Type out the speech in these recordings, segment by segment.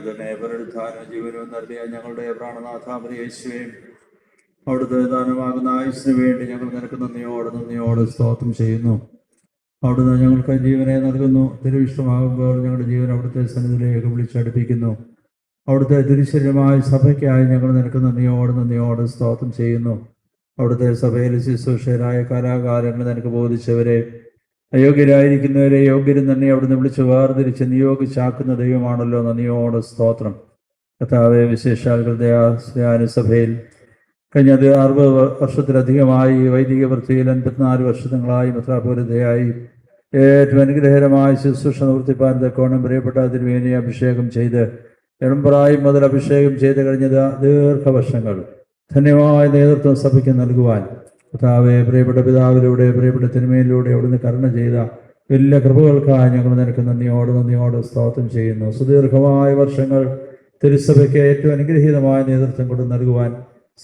തന്നെ പുനരുദ്ധാന ജീവനവും നൽകിയ ഞങ്ങളുടെ പ്രാണനാഥാപരി യേശുവേയും അവിടുത്തെ ദാനമാകുന്ന ആയുസ്സിന് വേണ്ടി ഞങ്ങൾ നിനക്ക് നന്ദിയോട് സ്തോത്രം ചെയ്യുന്നു. അവിടുന്ന് ഞങ്ങൾക്ക് ജീവനെ നൽകുന്നു. തിരുവിഷ്ടമാകുമ്പോൾ ഞങ്ങളുടെ ജീവൻ അവിടുത്തെ സന്നിധിയിലേക്ക് വിളിച്ചടുപ്പിക്കുന്നു. അവിടുത്തെ തിരുശരീരമായ സഭയ്ക്കായി ഞങ്ങൾ നിനക്ക് നന്ദിയോട് സ്തോത്രം ചെയ്യുന്നു. അവിടുത്തെ സഭയിൽ ശുശ്രൂഷകരായ കാലാകാലങ്ങൾ നിനക്ക് ബോധിച്ചവരെ, അയോഗ്യരായിരിക്കുന്നവരെ യോഗ്യരും തന്നെ അവിടുന്ന് വിളിച്ച് വേർതിരിച്ച് നിയോഗിച്ചാക്കുന്ന ദൈവമാണല്ലോ. നന്ദിയോട് സ്തോത്രം. കർത്താവേ, വിശേഷാൽ സഭയിൽ കഴിഞ്ഞ 60 വർഷത്തിലധികമായി വൈദിക വൃത്തിയിൽ 54 വർഷങ്ങളായി മെത്രാപ്പൊലീത്തയായി ഏറ്റവും അനുഗ്രഹകരമായ ശുശ്രൂഷ നിവർത്തിപ്പാൻ തക്കോണം പ്രിയപ്പെട്ട തിരുമേനിയെ അഭിഷേകം ചെയ്ത് എളുമ്പറായി മുതൽ അഭിഷേകം ചെയ്ത് കഴിഞ്ഞ ദീർഘവർഷങ്ങൾ ധന്യമായ നേതൃത്വം സഭയ്ക്ക് നൽകുവാൻ കർത്താവേ, പ്രിയപ്പെട്ട പിതാവിലൂടെ പ്രിയപ്പെട്ട തിരുമേനിലൂടെ അവിടുന്ന് കരുണ ചെയ്ത വലിയ കൃപകൾക്കായി ഞങ്ങൾ നിനക്ക് നന്ദിയോട് സ്തോത്രം ചെയ്യുന്നു. സുദീർഘമായ വർഷങ്ങൾ തിരുസഭയ്ക്ക് ഏറ്റവും അനുഗ്രഹീതമായ നേതൃത്വം കൊണ്ട് നൽകുവാൻ,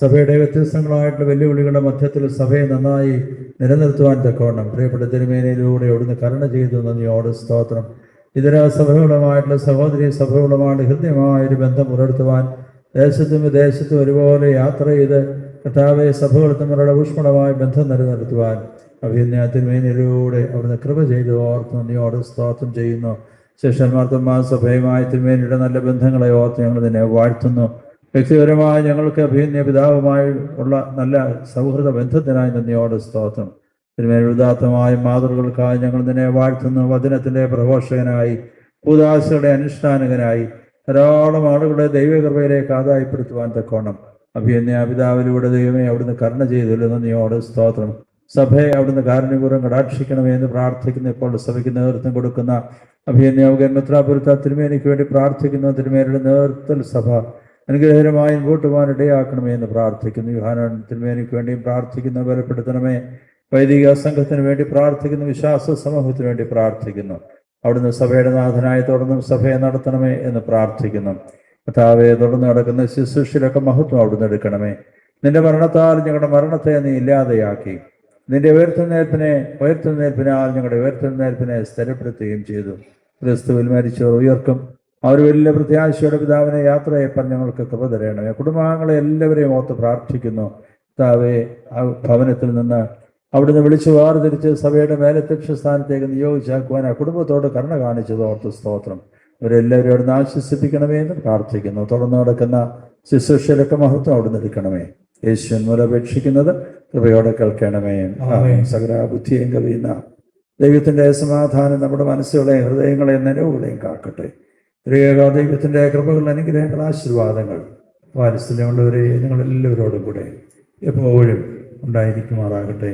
സഭയുടെ വ്യത്യസ്തങ്ങളായിട്ടുള്ള വെല്ലുവിളികളുടെ മധ്യത്തിൽ സഭയെ നന്നായി നിലനിർത്തുവാൻ തക്കോണം പ്രിയപ്പെട്ട തിരുമേനിയിലൂടെ അവിടുന്ന് കരുണ ചെയ്തു. നന്ദിയോട് സ്തോത്രം. ഇതര സഭകളുമായിട്ടുള്ള സഹോദരി സഭകളുമായിട്ട് ഹൃദ്യമായൊരു ബന്ധം പുലർത്തുവാൻ ദേശത്തും വിദേശത്തും ഒരുപോലെ യാത്ര ചെയ്ത് കർത്താവെ സഭകൾ തമ്മിലുള്ള ഊഷ്മളമായ ബന്ധം നിലനിർത്തുവാൻ അഭിനയ തിരുമേനിയിലൂടെ അവിടുന്ന് കൃപ ചെയ്തു ഓർത്ത് നന്ദിയോട് സ്തോത്രം ചെയ്യുന്നു. ശിഷ്യന്മാർക്കും സഭയുമായ തിരുമേനിയുടെ നല്ല ബന്ധങ്ങളെ ഓർത്ത് ഞങ്ങൾ ഇതിനെ വാഴ്ത്തുന്നു. വ്യക്തിപരമായി ഞങ്ങൾക്ക് അഭിനയ പിതാവുമായി ഉള്ള നല്ല സൗഹൃദ ബന്ധത്തിനായി നന്ദിയോട് സ്തോത്രം. തിരുമേനിയുടെ ഉദാത്തമായ മാതൃകകൾക്കായി ഞങ്ങൾ ഇതിനെ വാഴ്ത്തുന്നു. വചനത്തിൻ്റെ പ്രഘോഷകനായി, കൂദാശയുടെ അനുഷ്ഠാനകനായി ധാരാളം ആളുകളെ ദൈവകൃപയിലേക്ക് ആദായപ്പെടുത്തുവാൻ തക്കോണം അഭിനയ പിതാവിലൂടെ ദൈവമേ അവിടുന്ന് കരുണ ചെയ്തല്ലോ. നന്ദിയോട് സ്തോത്രം. സഭയെ അവിടുന്ന് കാരുണ്യപൂർവ്വം കടാക്ഷിക്കണമേ എന്ന് പ്രാർത്ഥിക്കുന്നു. ഇപ്പോൾ സഭയ്ക്ക് നേതൃത്വം കൊടുക്കുന്ന അഭിനയ മെത്രാപ്പൊലീത്ത തിരുമേനിക്ക് വേണ്ടി പ്രാർത്ഥിക്കുന്നു. തിരുമേനിയുടെ നേതൃത്വത്തിൽ സഭ അനുഗ്രഹകരമായി മുമ്പോട്ട് പോകാൻ ഇടയാക്കണമേ എന്ന് പ്രാർത്ഥിക്കുന്നു. യോഹന്നാൻ തിരുമേനിക്ക് വേണ്ടിയും പ്രാർത്ഥിക്കുന്നു. ബലപ്പെടുത്തണമേ. വൈദിക സംഘത്തിന് വേണ്ടി പ്രാർത്ഥിക്കുന്നു. വിശ്വാസ സമൂഹത്തിന് വേണ്ടി പ്രാർത്ഥിക്കുന്നു. അവിടുന്ന് സഭയുടെ നാഥനായി തുടർന്നും സഭയെ നടത്തണമേ എന്ന് പ്രാർത്ഥിക്കുന്നു. കർത്താവേ, തുടർന്ന് നടക്കുന്ന ശുശ്രൂഷയിലൊക്കെ മഹത്വം അവിടുന്ന് എടുക്കണമേ. നിന്റെ മരണത്താൽ ഞങ്ങളുടെ മരണത്തെ നീ ഇല്ലാതെയാക്കി. നിന്റെ ഉയർത്തെഴുന്നേൽപ്പിനാൽ ഞങ്ങളുടെ ഉയർത്തെഴുന്നേൽപ്പിനെ സ്ഥിരപ്പെടുത്തുകയും ചെയ്തു. ക്രിസ്തുവിൽ മരിച്ചവർ ഉയർക്കും. അവർ വലിയ പ്രത്യാശയുടെ പിതാവിനെ യാത്രയപ്പാൻ ഞങ്ങൾക്ക് കൃപ തരണമേ. കുടുംബാംഗങ്ങളെ എല്ലാവരെയും ഓർത്ത് പ്രാർത്ഥിക്കുന്നു. കർത്താവേ, ആ ഭവനത്തിൽ നിന്ന് അവിടുന്ന് വിളിച്ചു വേർതിരിച്ച് സഭയുടെ മേലധ്യക്ഷ സ്ഥാനത്തേക്ക് നിയോഗിച്ചാക്കുവാൻ ആ കുടുംബത്തോട് കരുണ കാണിച്ചത് ഓർത്ത് സ്തോത്രം. ഇവരെല്ലാവരും അവിടുന്ന് ആശ്വസിപ്പിക്കണമേ എന്ന് പ്രാർത്ഥിക്കുന്നു. തുടർന്ന് നടക്കുന്ന ശുശ്രൂഷയിലൊക്കെ മഹത്വം അവിടുന്ന് എടുക്കണമേ. യേശുവിൻ മൂലം അപേക്ഷിക്കുന്നത് കൃപയോടെ കേൾക്കണമേ. സകല ബുദ്ധിയും കവിയുന്ന ദൈവത്തിൻ്റെ സമാധാനം നമ്മുടെ മനസ്സുകളെയും ഹൃദയങ്ങളെയും നനവുകളെയും കാക്കട്ടെ. ദൈവത്തിൻ്റെ കൃപകൾ, അനുഗ്രഹങ്ങൾ, ആശീർവാദങ്ങൾ വാത്സല്യമുള്ളവരെ നിങ്ങളെല്ലാവരോടും കൂടെ എപ്പോഴും ഉണ്ടായിരിക്കുമാറാകട്ടെ.